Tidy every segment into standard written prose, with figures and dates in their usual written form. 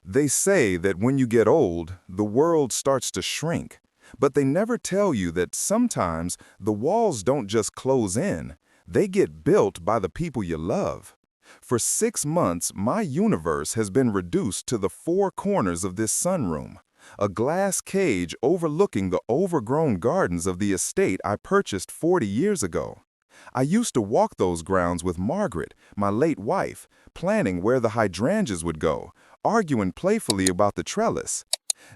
They say that when you get old, the world starts to shrink, but they never tell you that sometimes the walls don't just close in, they get built by the people you love. For 6 months, my universe has been reduced to the four corners of this sunroom, a glass cage overlooking the overgrown gardens of the estate I purchased 40 years ago. I used to walk those grounds with Margaret, my late wife, planning where the hydrangeas would go, arguing playfully about the trellis.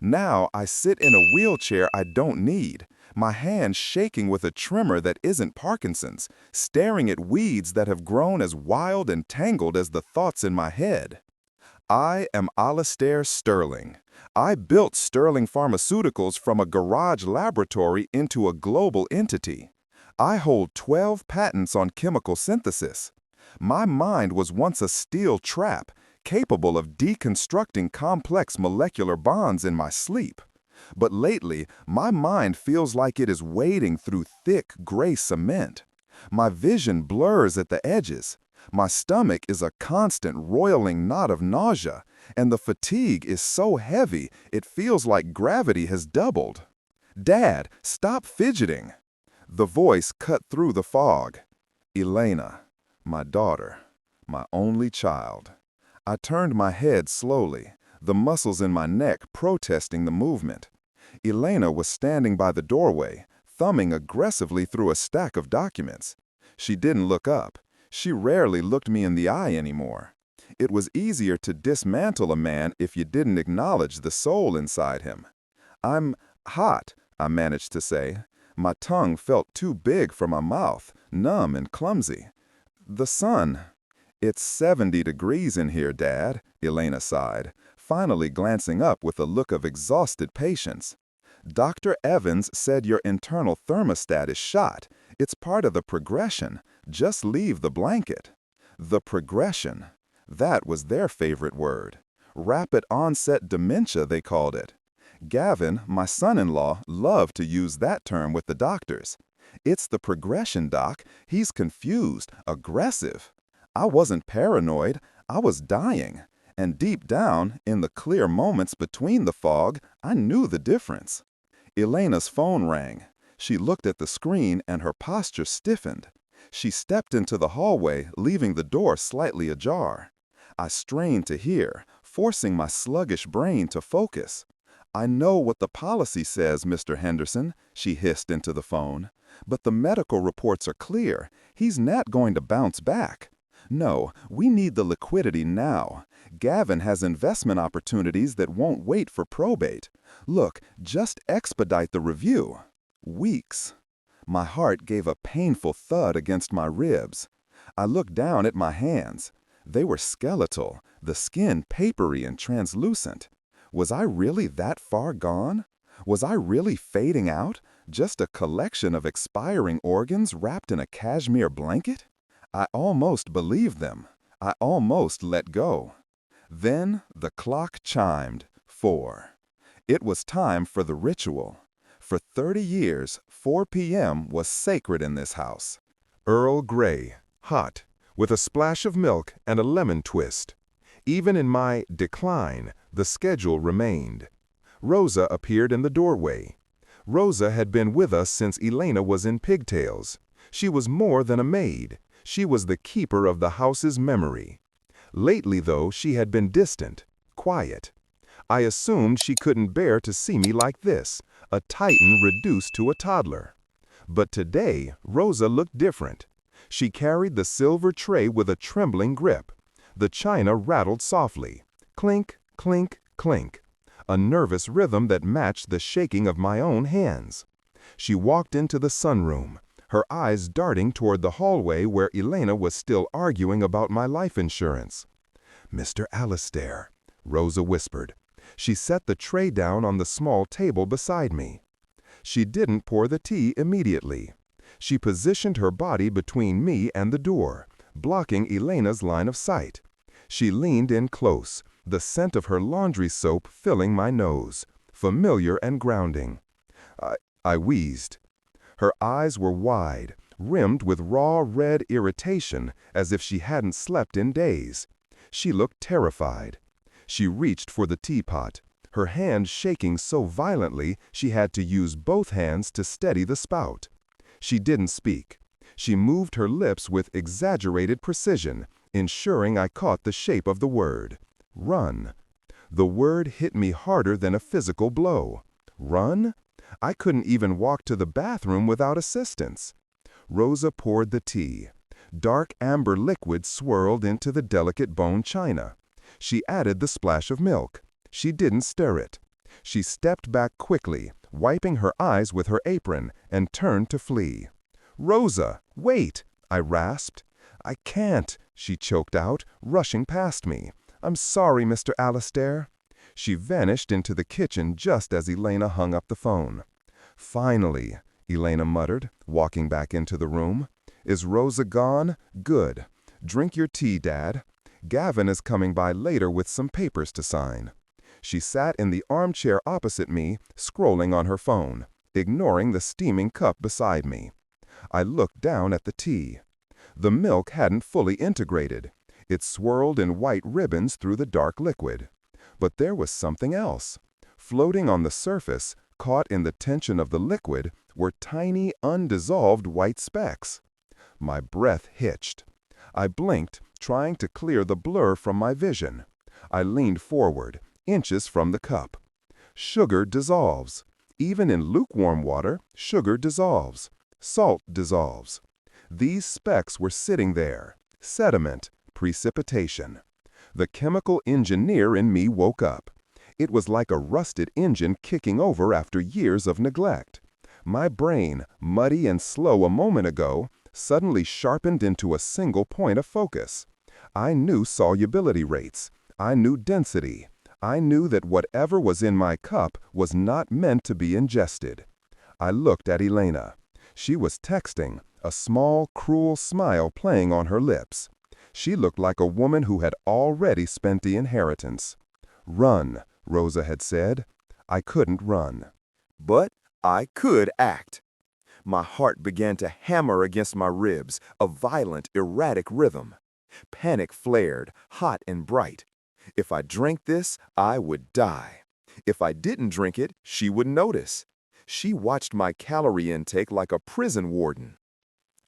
Now I sit in a wheelchair I don't need, my hand shaking with a tremor that isn't Parkinson's, staring at weeds that have grown as wild and tangled as the thoughts in my head. I am Alistair Sterling. I built Sterling Pharmaceuticals from a garage laboratory into a global entity. I hold 12 patents on chemical synthesis. My mind was once a steel trap, capable of deconstructing complex molecular bonds in my sleep. But lately, my mind feels like it is wading through thick, gray cement. My vision blurs at the edges. My stomach is a constant roiling knot of nausea, and the fatigue is so heavy it feels like gravity has doubled. Dad, stop fidgeting. The voice cut through the fog. Elena, my daughter, my only child. I turned my head slowly, the muscles in my neck protesting the movement. Elena was standing by the doorway, thumbing aggressively through a stack of documents. She didn't look up. She rarely looked me in the eye anymore. It was easier to dismantle a man if you didn't acknowledge the soul inside him. "I'm hot," I managed to say. My tongue felt too big for my mouth, numb and clumsy. "The sun." "It's 70 degrees in here, Dad," Elena sighed, finally glancing up with a look of exhausted patience. "Dr. Evans said your internal thermostat is shot. It's part of the progression. Just leave the blanket." The progression. That was their favorite word. Rapid onset dementia, they called it. Gavin, my son-in-law, loved to use that term with the doctors. "It's the progression, Doc. He's confused, aggressive." I wasn't paranoid. I was dying. And deep down, in the clear moments between the fog, I knew the difference. Elena's phone rang. She looked at the screen and her posture stiffened. She stepped into the hallway, leaving the door slightly ajar. I strained to hear, forcing my sluggish brain to focus. "I know what the policy says, Mr. Henderson," she hissed into the phone. "But the medical reports are clear. He's not going to bounce back. No, we need the liquidity now. Gavin has investment opportunities that won't wait for probate. Look, just expedite the review." Weeks. My heart gave a painful thud against my ribs. I looked down at my hands. They were skeletal, the skin papery and translucent. Was I really that far gone? Was I really fading out, just a collection of expiring organs wrapped in a cashmere blanket? I almost believed them. I almost let go. Then the clock chimed 4. It was time for the ritual. For 30 years, 4 p.m. was sacred in this house. Earl Grey, hot, with a splash of milk and a lemon twist. Even in my decline, the schedule remained. Rosa appeared in the doorway. Rosa had been with us since Elena was in pigtails. She was more than a maid. She was the keeper of the house's memory. Lately, though, she had been distant, quiet. I assumed she couldn't bear to see me like this, a titan reduced to a toddler. But today, Rosa looked different. She carried the silver tray with a trembling grip. The china rattled softly. Clink, clink, clink. A nervous rhythm that matched the shaking of my own hands. She walked into the sunroom, her eyes darting toward the hallway where Elena was still arguing about my life insurance. "Mr. Alistair," Rosa whispered. She set the tray down on the small table beside me. She didn't pour the tea immediately. She positioned her body between me and the door, blocking Elena's line of sight. She leaned in close, the scent of her laundry soap filling my nose, familiar and grounding. I wheezed. Her eyes were wide, rimmed with raw red irritation, as if she hadn't slept in days. She looked terrified. She reached for the teapot, her hand shaking so violently she had to use both hands to steady the spout. She didn't speak. She moved her lips with exaggerated precision, ensuring I caught the shape of the word. Run. The word hit me harder than a physical blow. Run? I couldn't even walk to the bathroom without assistance. Rosa poured the tea. Dark amber liquid swirled into the delicate bone china. She added the splash of milk. She didn't stir it. She stepped back quickly, wiping her eyes with her apron, and turned to flee. "Rosa, wait!" I rasped. "I can't," she choked out, rushing past me. "I'm sorry, Mr. Alastair." She vanished into the kitchen just as Elena hung up the phone. "Finally," Elena muttered, walking back into the room. "Is Rosa gone? Good. Drink your tea, Dad. Gavin is coming by later with some papers to sign." She sat in the armchair opposite me, scrolling on her phone, ignoring the steaming cup beside me. I looked down at the tea. The milk hadn't fully integrated. It swirled in white ribbons through the dark liquid. But there was something else. Floating on the surface, caught in the tension of the liquid, were tiny, undissolved white specks. My breath hitched. I blinked, trying to clear the blur from my vision. I leaned forward, inches from the cup. Sugar dissolves. Even in lukewarm water, sugar dissolves. Salt dissolves. These specks were sitting there. Sediment, precipitation. The chemical engineer in me woke up. It was like a rusted engine kicking over after years of neglect. My brain, muddy and slow a moment ago, suddenly sharpened into a single point of focus. I knew solubility rates. I knew density. I knew that whatever was in my cup was not meant to be ingested. I looked at Elena. She was texting, a small, cruel smile playing on her lips. She looked like a woman who had already spent the inheritance. "Run," Rosa had said. I couldn't run. But I could act. My heart began to hammer against my ribs, a violent, erratic rhythm. Panic flared, hot and bright. If I drank this, I would die. If I didn't drink it, she would notice. She watched my calorie intake like a prison warden.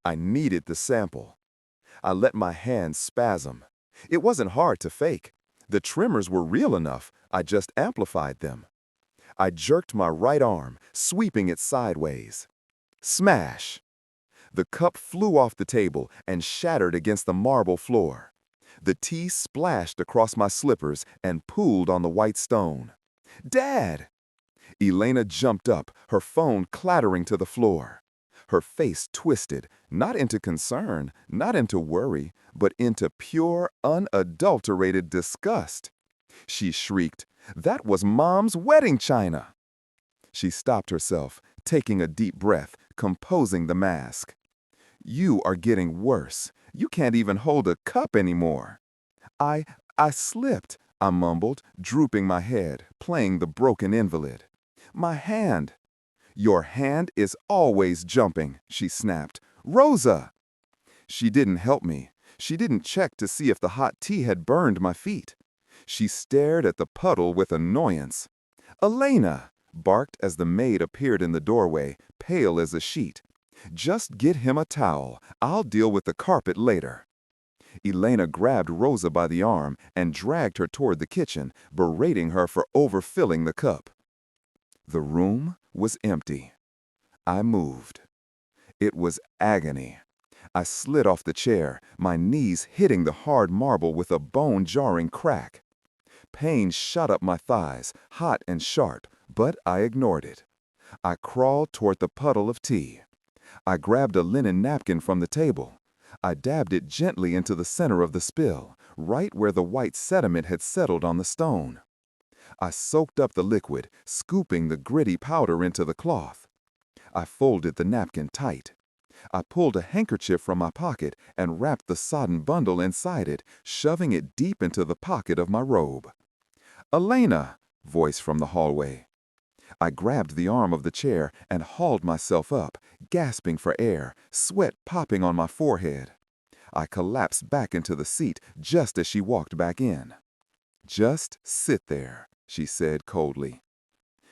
I needed the sample. I let my hands spasm. It wasn't hard to fake. The tremors were real enough, I just amplified them. I jerked my right arm, sweeping it sideways. Smash! The cup flew off the table and shattered against the marble floor. The tea splashed across my slippers and pooled on the white stone. "Dad!" Elena jumped up, her phone clattering to the floor. Her face twisted, not into concern, not into worry, but into pure, unadulterated disgust. She shrieked, "That was Mom's wedding china!" She stopped herself, taking a deep breath, composing the mask. "You are getting worse. You can't even hold a cup anymore." I slipped," I mumbled, drooping my head, playing the broken invalid. "My hand." "Your hand is always jumping," she snapped. "Rosa!" She didn't help me. She didn't check to see if the hot tea had burned my feet. She stared at the puddle with annoyance. "Elena!" barked as the maid appeared in the doorway, pale as a sheet. "Just get him a towel. I'll deal with the carpet later." Elena grabbed Rosa by the arm and dragged her toward the kitchen, berating her for overfilling the cup. The room was empty. I moved. It was agony. I slid off the chair, my knees hitting the hard marble with a bone-jarring crack. Pain shot up my thighs, hot and sharp, but I ignored it. I crawled toward the puddle of tea. I grabbed a linen napkin from the table. I dabbed it gently into the center of the spill, right where the white sediment had settled on the stone. I soaked up the liquid, scooping the gritty powder into the cloth. I folded the napkin tight. I pulled a handkerchief from my pocket and wrapped the sodden bundle inside it, shoving it deep into the pocket of my robe. "Elena!" voice from the hallway. I grabbed the arm of the chair and hauled myself up, gasping for air, sweat popping on my forehead. I collapsed back into the seat just as she walked back in. Just sit there, she said coldly.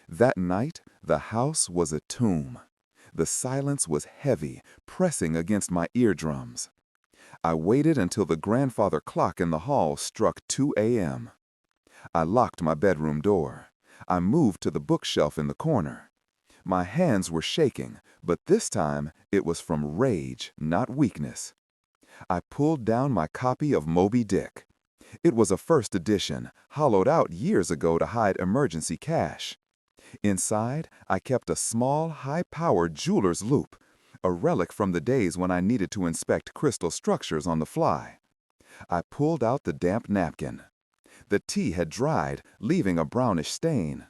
That night, the house was a tomb. The silence was heavy, pressing against my eardrums. I waited until the grandfather clock in the hall struck 2 a.m. I locked my bedroom door. I moved to the bookshelf in the corner. My hands were shaking, but this time it was from rage, not weakness. I pulled down my copy of Moby Dick. It was a first edition, hollowed out years ago to hide emergency cash. Inside, I kept a small, high-powered jeweler's loupe, a relic from the days when I needed to inspect crystal structures on the fly. I pulled out the damp napkin. The tea had dried, leaving a brownish stain.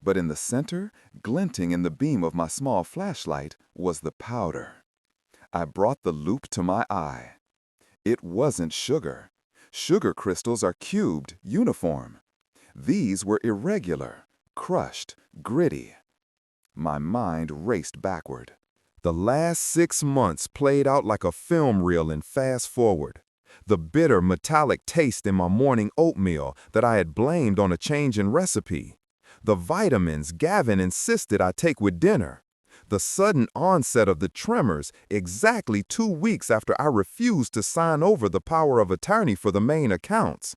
But in the center, glinting in the beam of my small flashlight, was the powder. I brought the loupe to my eye. It wasn't sugar. Sugar crystals are cubed, uniform. These were irregular, crushed, gritty. My mind raced backward. The last 6 months played out like a film reel in fast forward. The bitter, metallic taste in my morning oatmeal that I had blamed on a change in recipe. The vitamins Gavin insisted I take with dinner. The sudden onset of the tremors exactly 2 weeks after I refused to sign over the power of attorney for the main accounts.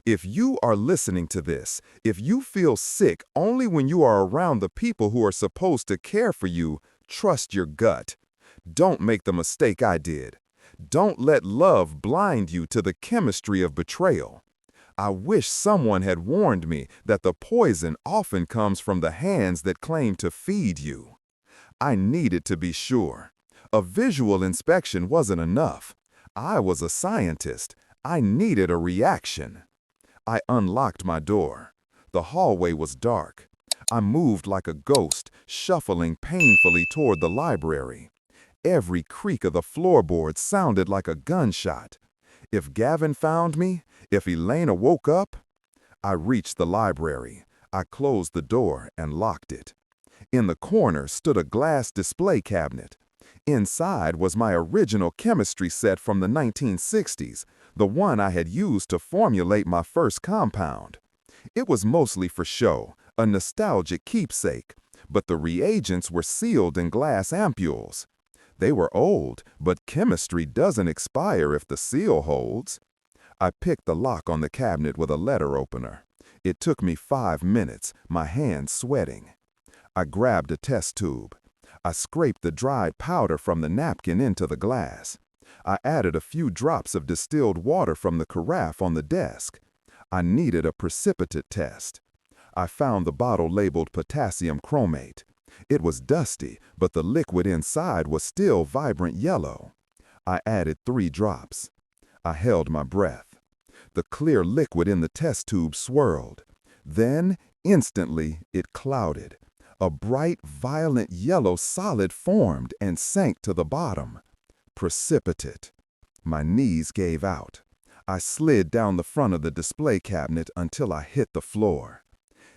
If you are listening to this, if you feel sick only when you are around the people who are supposed to care for you, trust your gut. Don't make the mistake I did. Don't let love blind you to the chemistry of betrayal. I wish someone had warned me that the poison often comes from the hands that claim to feed you. I needed to be sure. A visual inspection wasn't enough. I was a scientist. I needed a reaction. I unlocked my door. The hallway was dark. I moved like a ghost, shuffling painfully toward the library. Every creak of the floorboards sounded like a gunshot. If Gavin found me, if Elena woke up, I reached the library. I closed the door and locked it. In the corner stood a glass display cabinet. Inside was my original chemistry set from the 1960s, the one I had used to formulate my first compound. It was mostly for show, a nostalgic keepsake, but the reagents were sealed in glass ampules. They were old, but chemistry doesn't expire if the seal holds. I picked the lock on the cabinet with a letter opener. It took me 5 minutes, my hands sweating. I grabbed a test tube. I scraped the dried powder from the napkin into the glass. I added a few drops of distilled water from the carafe on the desk. I needed a precipitate test. I found the bottle labeled potassium chromate. It was dusty, but the liquid inside was still vibrant yellow. I added 3 drops. I held my breath. The clear liquid in the test tube swirled. Then, instantly, it clouded. A bright, violent yellow solid formed and sank to the bottom. Precipitate. My knees gave out. I slid down the front of the display cabinet until I hit the floor.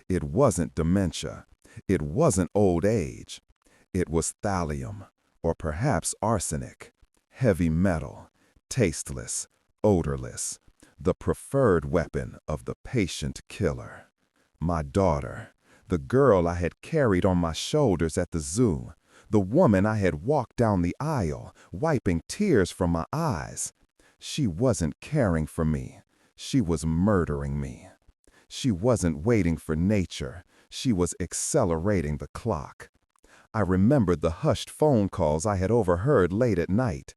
It wasn't dementia. It wasn't old age. It was thallium, or perhaps arsenic. Heavy metal, tasteless, odorless. The preferred weapon of the patient killer. My daughter. The girl I had carried on my shoulders at the zoo, the woman I had walked down the aisle, wiping tears from my eyes. She wasn't caring for me. She was murdering me. She wasn't waiting for nature. She was accelerating the clock. I remembered the hushed phone calls I had overheard late at night.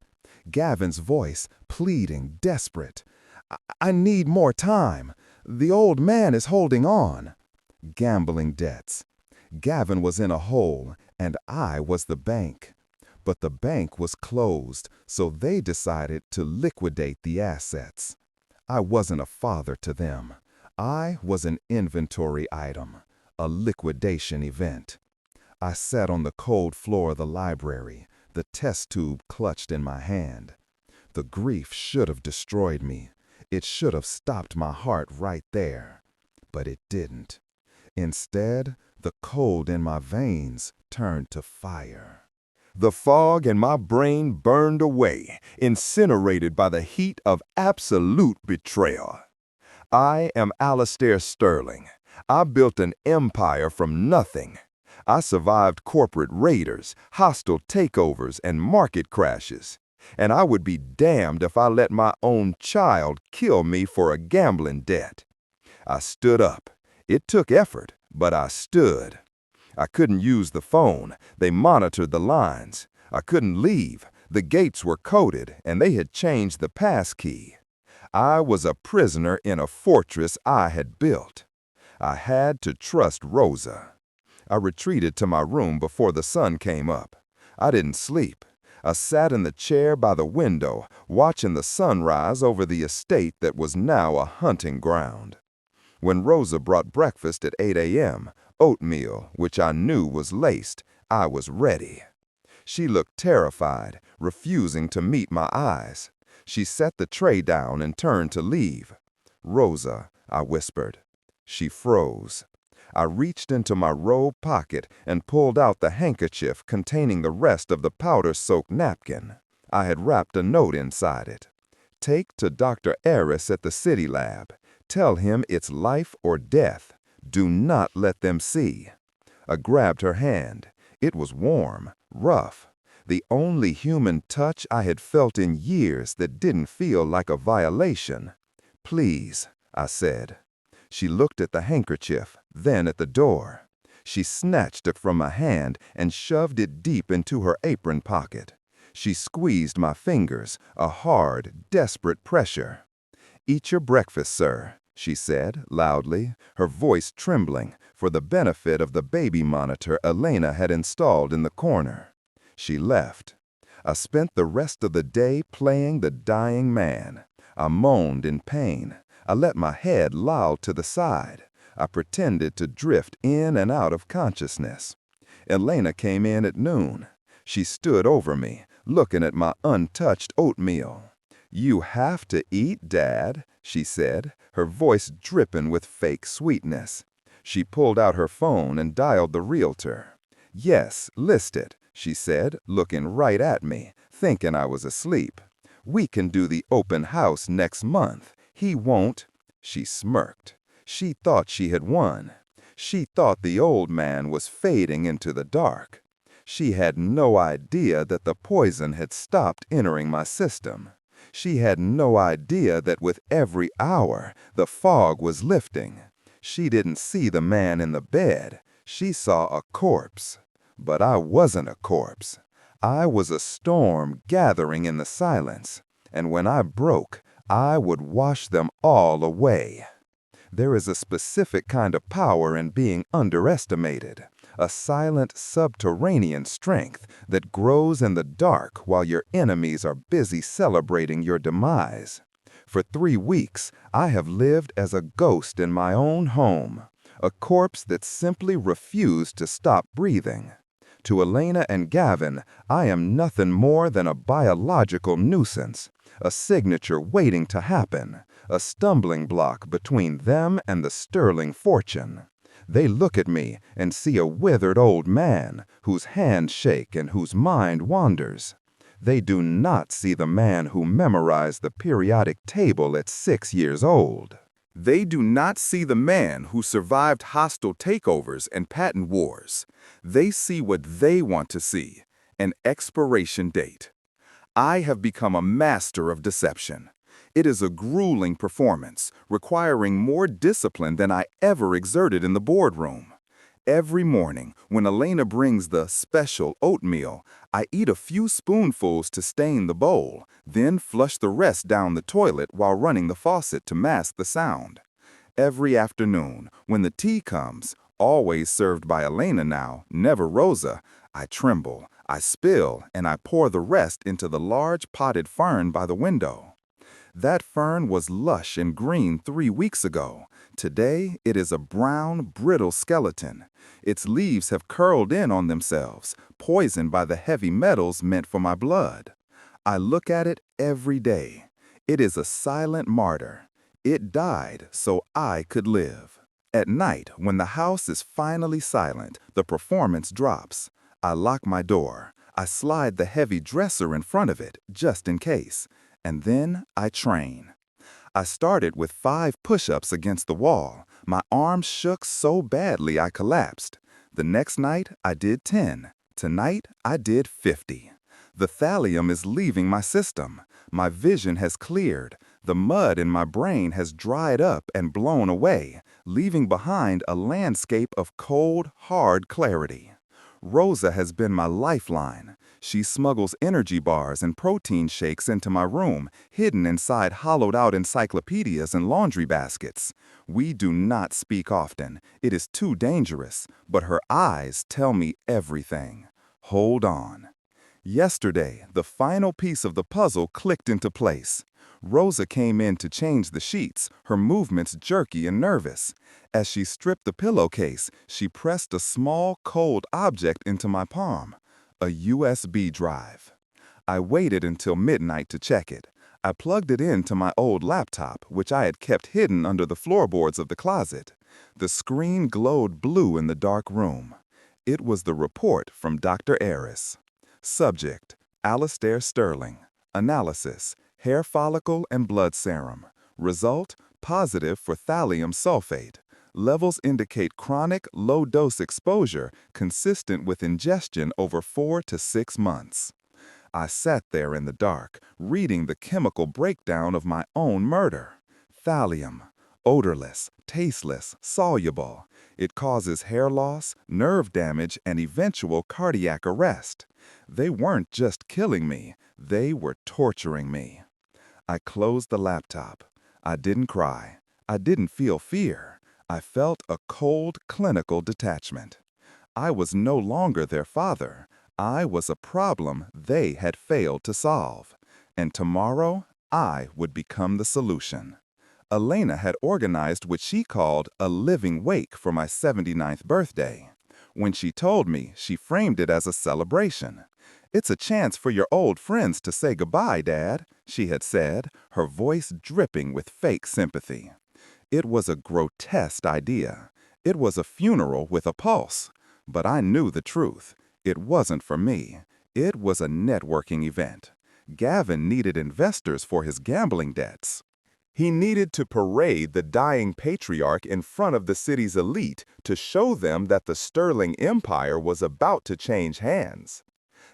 Gavin's voice, pleading, desperate. I need more time. The old man is holding on. Gambling debts. Gavin was in a hole, and I was the bank. But the bank was closed, so they decided to liquidate the assets. I wasn't a father to them. I was an inventory item, a liquidation event. I sat on the cold floor of the library, the test tube clutched in my hand. The grief should have destroyed me. It should have stopped my heart right there. But it didn't. Instead, the cold in my veins turned to fire. The fog in my brain burned away, incinerated by the heat of absolute betrayal. I am Alastair Sterling. I built an empire from nothing. I survived corporate raiders, hostile takeovers, and market crashes. And I would be damned if I let my own child kill me for a gambling debt. I stood up. It took effort, but I stood. I couldn't use the phone. They monitored the lines. I couldn't leave. The gates were coded, and they had changed the passkey. I was a prisoner in a fortress I had built. I had to trust Rosa. I retreated to my room before the sun came up. I didn't sleep. I sat in the chair by the window, watching the sunrise over the estate that was now a hunting ground. When Rosa brought breakfast at 8 a.m., oatmeal, which I knew was laced, I was ready. She looked terrified, refusing to meet my eyes. She set the tray down and turned to leave. "Rosa," I whispered. She froze. I reached into my robe pocket and pulled out the handkerchief containing the rest of the powder-soaked napkin. I had wrapped a note inside it. "Take to Dr. Eris at the city lab. Tell him it's life or death. Do not let them see." I grabbed her hand. It was warm, rough. The only human touch I had felt in years that didn't feel like a violation. "Please," I said. She looked at the handkerchief, then at the door. She snatched it from my hand and shoved it deep into her apron pocket. She squeezed my fingers, a hard, desperate pressure. "Eat your breakfast, sir," she said, loudly, her voice trembling, for the benefit of the baby monitor Elena had installed in the corner. She left. I spent the rest of the day playing the dying man. I moaned in pain. I let my head loll to the side. I pretended to drift in and out of consciousness. Elena came in at noon. She stood over me, looking at my untouched oatmeal. "You have to eat, Dad," she said, her voice dripping with fake sweetness. She pulled out her phone and dialed the realtor. "Yes, list it," she said, looking right at me, thinking I was asleep. "We can do the open house next month. He won't." She smirked. She thought she had won. She thought the old man was fading into the dark. She had no idea that the poison had stopped entering my system. She had no idea that with every hour, the fog was lifting. She didn't see the man in the bed. She saw a corpse. But I wasn't a corpse. I was a storm gathering in the silence. And when I broke, I would wash them all away. There is a specific kind of power in being underestimated, a silent subterranean strength that grows in the dark while your enemies are busy celebrating your demise. For 3 weeks, I have lived as a ghost in my own home, a corpse that simply refused to stop breathing. To Elena and Gavin, I am nothing more than a biological nuisance, a signature waiting to happen, a stumbling block between them and the sterling fortune. They look at me and see a withered old man whose hands shake and whose mind wanders. They do not see the man who memorized the periodic table at 6 years old. They do not see the man who survived hostile takeovers and patent wars. They see what they want to see, an expiration date. I have become a master of deception. It is a grueling performance, requiring more discipline than I ever exerted in the boardroom. Every morning, when Elena brings the special oatmeal, I eat a few spoonfuls to stain the bowl, then flush the rest down the toilet while running the faucet to mask the sound. Every afternoon, when the tea comes, always served by Elena now, never Rosa, I tremble, I spill, and I pour the rest into the large potted fern by the window. That fern was lush and green 3 weeks ago. Today, it is a brown, brittle skeleton. Its leaves have curled in on themselves, poisoned by the heavy metals meant for my blood. I look at it every day. It is a silent martyr. It died so I could live. At night, when the house is finally silent, the performance drops. I lock my door. I slide the heavy dresser in front of it, just in case. And then I train. I started with 5 push-ups against the wall. My arms shook so badly I collapsed. The next night, I did 10. Tonight, I did 50. The thallium is leaving my system. My vision has cleared. The mud in my brain has dried up and blown away, leaving behind a landscape of cold, hard clarity. Rosa has been my lifeline. She smuggles energy bars and protein shakes into my room, hidden inside hollowed-out encyclopedias and laundry baskets. We do not speak often. It is too dangerous, but her eyes tell me everything. Hold on. Yesterday, the final piece of the puzzle clicked into place. Rosa came in to change the sheets, her movements jerky and nervous. As she stripped the pillowcase, she pressed a small, cold object into my palm, a USB drive. I waited until midnight to check it. I plugged it into my old laptop, which I had kept hidden under the floorboards of the closet. The screen glowed blue in the dark room. It was the report from Dr. Aris. Subject: Alistair Sterling. Analysis: hair follicle and blood serum. Result: positive for thallium sulfate. Levels indicate chronic, low-dose exposure consistent with ingestion over 4 to 6 months. I sat there in the dark, reading the chemical breakdown of my own murder. Thallium. Odorless, tasteless, soluble. It causes hair loss, nerve damage, and eventual cardiac arrest. They weren't just killing me, they were torturing me. I closed the laptop. I didn't cry. I didn't feel fear. I felt a cold, clinical detachment. I was no longer their father. I was a problem they had failed to solve. And tomorrow, I would become the solution. Elena had organized what she called a living wake for my 79th birthday. When she told me, she framed it as a celebration. "It's a chance for your old friends to say goodbye, Dad," she had said, her voice dripping with fake sympathy. It was a grotesque idea. It was a funeral with a pulse. But I knew the truth. It wasn't for me. It was a networking event. Gavin needed investors for his gambling debts. He needed to parade the dying patriarch in front of the city's elite to show them that the Sterling Empire was about to change hands.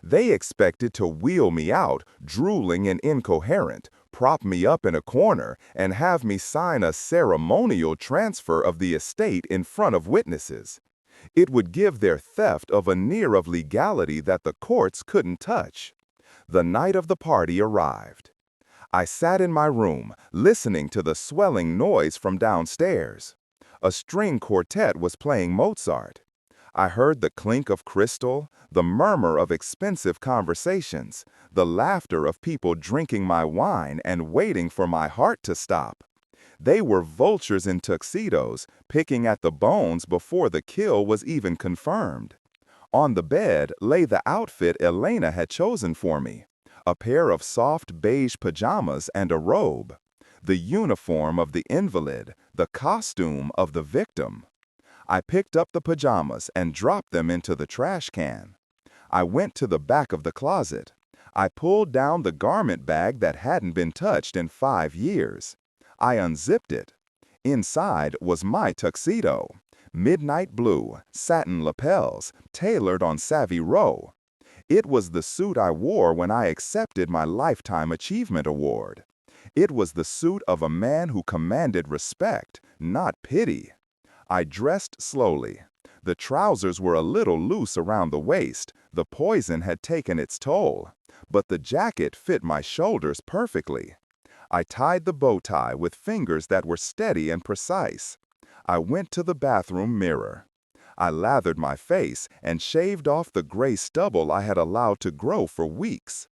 They expected to wheel me out, drooling and incoherent, prop me up in a corner, and have me sign a ceremonial transfer of the estate in front of witnesses. It would give their theft a veneer of legality that the courts couldn't touch. The night of the party arrived. I sat in my room, listening to the swelling noise from downstairs. A string quartet was playing Mozart. I heard the clink of crystal, the murmur of expensive conversations, the laughter of people drinking my wine and waiting for my heart to stop. They were vultures in tuxedos, picking at the bones before the kill was even confirmed. On the bed lay the outfit Elena had chosen for me. A pair of soft beige pajamas and a robe. The uniform of the invalid, the costume of the victim. I picked up the pajamas and dropped them into the trash can. I went to the back of the closet. I pulled down the garment bag that hadn't been touched in 5 years. I unzipped it. Inside was my tuxedo. Midnight blue, satin lapels, tailored on Savvy Row. It was the suit I wore when I accepted my Lifetime Achievement Award. It was the suit of a man who commanded respect, not pity. I dressed slowly. The trousers were a little loose around the waist. The poison had taken its toll. But the jacket fit my shoulders perfectly. I tied the bow tie with fingers that were steady and precise. I went to the bathroom mirror. I lathered my face and shaved off the gray stubble I had allowed to grow for weeks.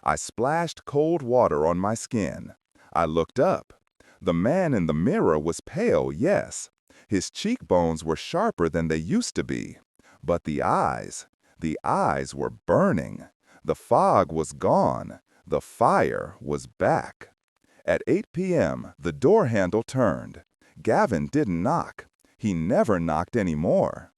I splashed cold water on my skin. I looked up. The man in the mirror was pale, yes. His cheekbones were sharper than they used to be. But the eyes were burning. The fog was gone. The fire was back. At 8 p.m., the door handle turned. Gavin didn't knock. He never knocked anymore.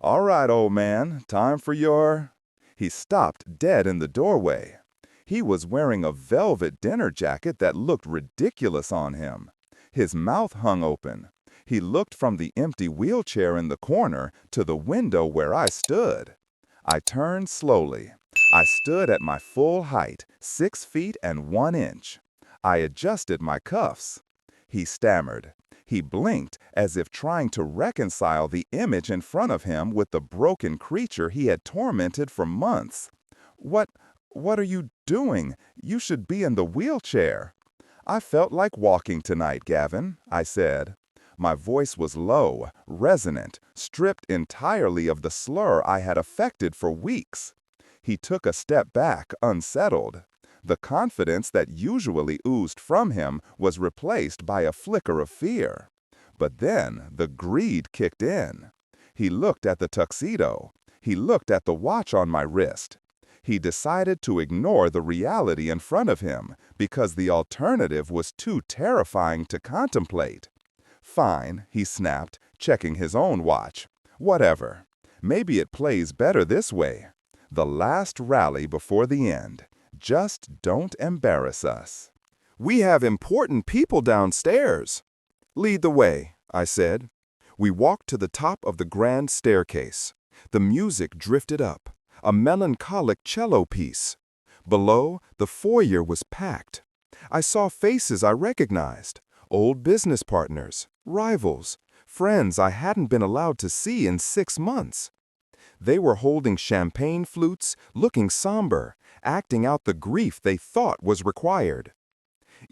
"All right, old man, time for your—" He stopped dead in the doorway. He was wearing a velvet dinner jacket that looked ridiculous on him. His mouth hung open. He looked from the empty wheelchair in the corner to the window where I stood. I turned slowly. I stood at my full height, 6 feet and 1 inch. I adjusted my cuffs. He stammered. He blinked as if trying to reconcile the image in front of him with the broken creature he had tormented for months. What are you doing? You should be in the wheelchair." "I felt like walking tonight, Gavin," I said. My voice was low, resonant, stripped entirely of the slur I had affected for weeks. He took a step back, unsettled. The confidence that usually oozed from him was replaced by a flicker of fear. But then the greed kicked in. He looked at the tuxedo. He looked at the watch on my wrist. He decided to ignore the reality in front of him because the alternative was too terrifying to contemplate. "Fine," he snapped, checking his own watch. "Whatever. Maybe it plays better this way. The last rally before the end. Just don't embarrass us." "We have important people downstairs." "Lead the way," I said. We walked to the top of the grand staircase. The music drifted up, a melancholic cello piece. Below, the foyer was packed. I saw faces I recognized, old business partners, rivals, friends I hadn't been allowed to see in 6 months. They were holding champagne flutes, looking somber, acting out the grief they thought was required.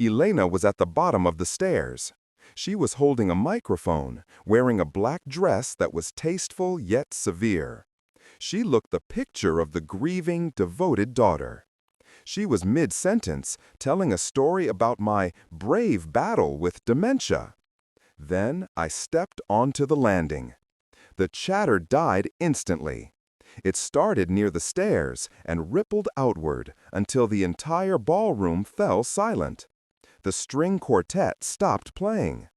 Elena was at the bottom of the stairs. She was holding a microphone, wearing a black dress that was tasteful yet severe. She looked the picture of the grieving, devoted daughter. She was mid-sentence, telling a story about my brave battle with dementia. Then I stepped onto the landing. The chatter died instantly. It started near the stairs and rippled outward until the entire ballroom fell silent. The string quartet stopped playing.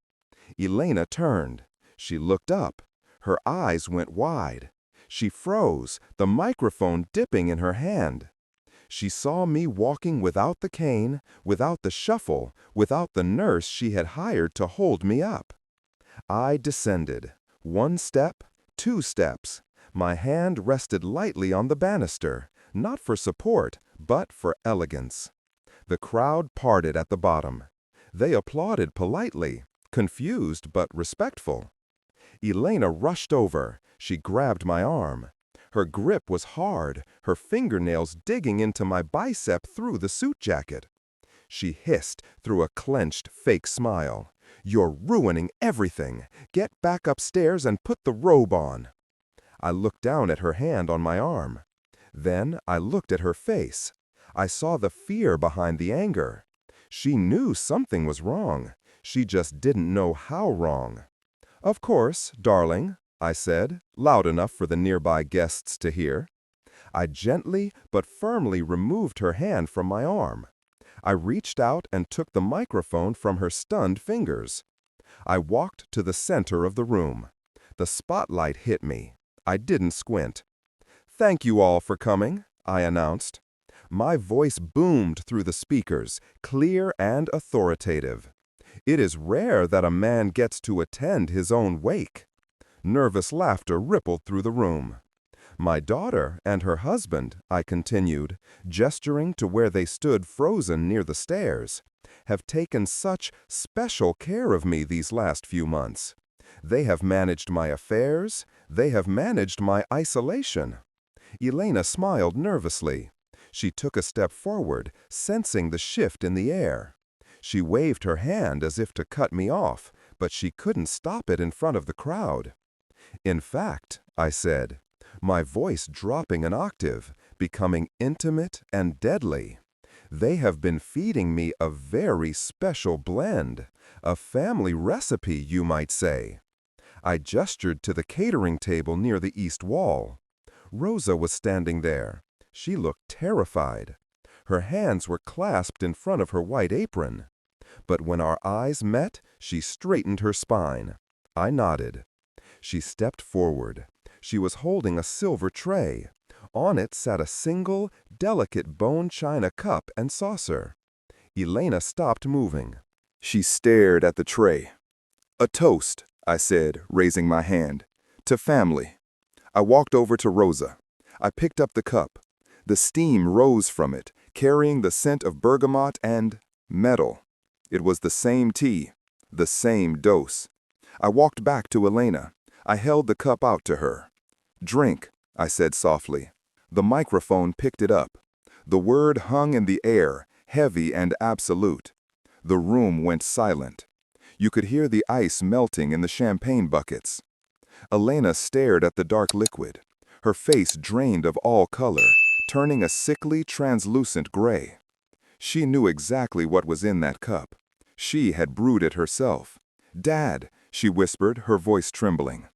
Elena turned. She looked up. Her eyes went wide. She froze, the microphone dipping in her hand. She saw me walking without the cane, without the shuffle, without the nurse she had hired to hold me up. I descended. 1 step, 2 steps. My hand rested lightly on the banister, not for support, but for elegance. The crowd parted at the bottom. They applauded politely, confused but respectful. Elena rushed over. She grabbed my arm. Her grip was hard, her fingernails digging into my bicep through the suit jacket. She hissed through a clenched, fake smile. "You're ruining everything. Get back upstairs and put the robe on." I looked down at her hand on my arm. Then I looked at her face. I saw the fear behind the anger. She knew something was wrong. She just didn't know how wrong. "Of course, darling," I said, loud enough for the nearby guests to hear. I gently but firmly removed her hand from my arm. I reached out and took the microphone from her stunned fingers. I walked to the center of the room. The spotlight hit me. I didn't squint. "Thank you all for coming," I announced. My voice boomed through the speakers, clear and authoritative. It is rare that a man gets to attend his own wake. Nervous laughter rippled through the room. "My daughter and her husband," I continued, gesturing to where they stood frozen near the stairs, "have taken such special care of me these last few months. They have managed my affairs. They have managed my isolation." Elena smiled nervously. She took a step forward, sensing the shift in the air. She waved her hand as if to cut me off, but she couldn't stop it in front of the crowd. "In fact," I said, my voice dropping an octave, becoming intimate and deadly, "they have been feeding me a very special blend, a family recipe, you might say." I gestured to the catering table near the east wall. Rosa was standing there. She looked terrified. Her hands were clasped in front of her white apron. But when our eyes met, she straightened her spine. I nodded. She stepped forward. She was holding a silver tray. On it sat a single, delicate bone china cup and saucer. Elena stopped moving. She stared at the tray. "A toast," I said, raising my hand. "To family." I walked over to Rosa. I picked up the cup. The steam rose from it, carrying the scent of bergamot and metal. It was the same tea, the same dose. I walked back to Elena. I held the cup out to her. "Drink," I said softly. The microphone picked it up. The word hung in the air, heavy and absolute. The room went silent. You could hear the ice melting in the champagne buckets. Elena stared at the dark liquid. Her face drained of all color, turning a sickly, translucent gray. She knew exactly what was in that cup. She had brewed it herself. "Dad," she whispered, her voice trembling.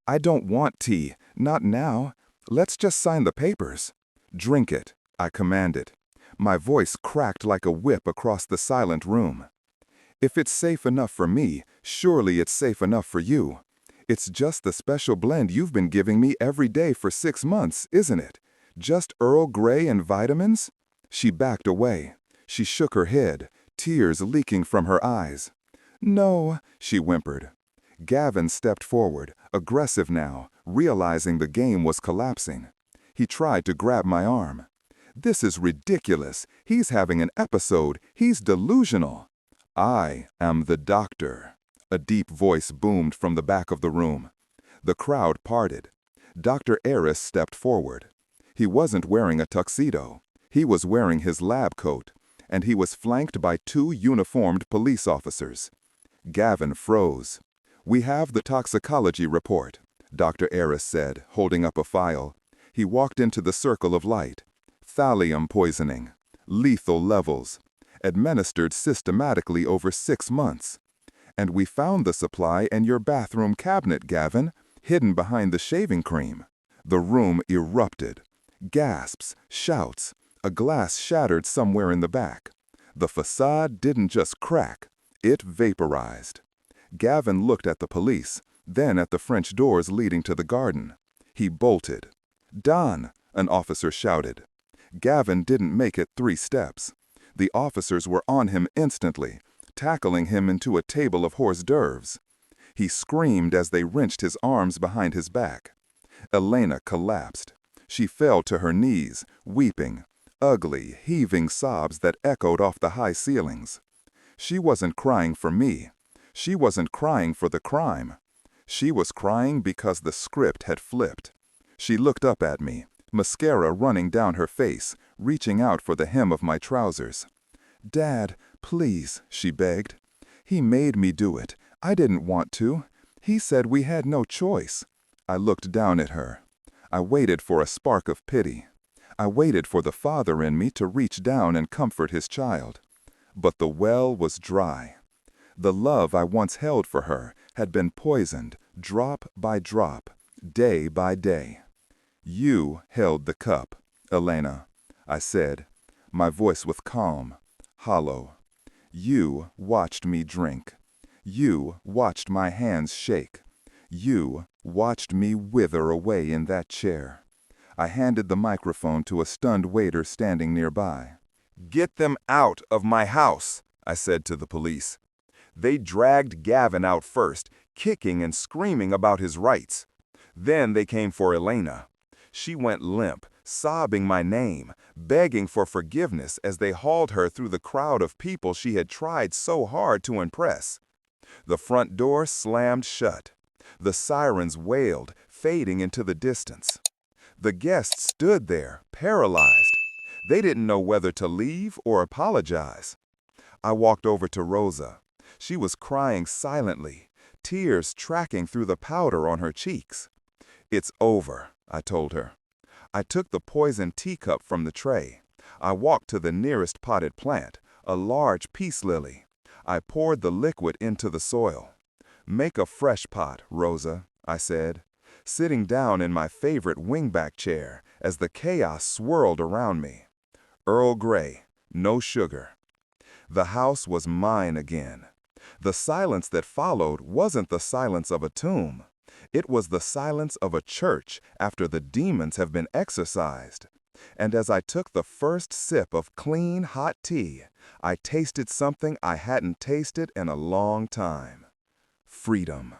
I don't want tea. Not now. Let's just sign the papers." "Drink it," I commanded. My voice cracked like a whip across the silent room. "If it's safe enough for me, surely it's safe enough for you. It's just the special blend you've been giving me every day for 6 months, isn't it? Just Earl Grey and vitamins?" She backed away. She shook her head, tears leaking from her eyes. "No," she whimpered. Gavin stepped forward, aggressive now, realizing the game was collapsing. He tried to grab my arm. "This is ridiculous. He's having an episode. He's delusional." "I am the doctor," a deep voice boomed from the back of the room. The crowd parted. Dr. Eris stepped forward. He wasn't wearing a tuxedo. He was wearing his lab coat, and he was flanked by 2 uniformed police officers. Gavin froze. "We have the toxicology report," Dr. Eris said, holding up a file. He walked into the circle of light. "Thallium poisoning. Lethal levels. Administered systematically over 6 months. And we found the supply in your bathroom cabinet, Gavin, hidden behind the shaving cream." The room erupted. Gasps, shouts. A glass shattered somewhere in the back. The facade didn't just crack, it vaporized. Gavin looked at the police, then at the French doors leading to the garden. He bolted. "Don!" an officer shouted. Gavin didn't make it 3 steps. The officers were on him instantly, tackling him into a table of hors d'oeuvres. He screamed as they wrenched his arms behind his back. Elena collapsed. She fell to her knees, weeping, ugly, heaving sobs that echoed off the high ceilings. She wasn't crying for me. She wasn't crying for the crime. She was crying because the script had flipped. She looked up at me, mascara running down her face, reaching out for the hem of my trousers. "Dad, please," she begged. "He made me do it. I didn't want to. He said we had no choice." I looked down at her. I waited for a spark of pity. I waited for the father in me to reach down and comfort his child. But the well was dry. The love I once held for her had been poisoned, drop by drop, day by day. "You held the cup, Elena," I said. My voice was calm, hollow. "You watched me drink. You watched my hands shake. You watched me wither away in that chair." I handed the microphone to a stunned waiter standing nearby. "Get them out of my house," I said to the police. They dragged Gavin out first, kicking and screaming about his rights. Then they came for Elena. She went limp, sobbing my name, begging for forgiveness as they hauled her through the crowd of people she had tried so hard to impress. The front door slammed shut. The sirens wailed, fading into the distance. The guests stood there, paralyzed. They didn't know whether to leave or apologize. I walked over to Rosa. She was crying silently, tears tracking through the powder on her cheeks. "It's over," I told her. I took the poisoned teacup from the tray. I walked to the nearest potted plant, a large peace lily. I poured the liquid into the soil. "Make a fresh pot, Rosa," I said, sitting down in my favorite wingback chair as the chaos swirled around me. Earl Grey, no sugar. The house was mine again. The silence that followed wasn't the silence of a tomb. It was the silence of a church after the demons have been exorcised. And as I took the first sip of clean, hot tea, I tasted something I hadn't tasted in a long time. Freedom.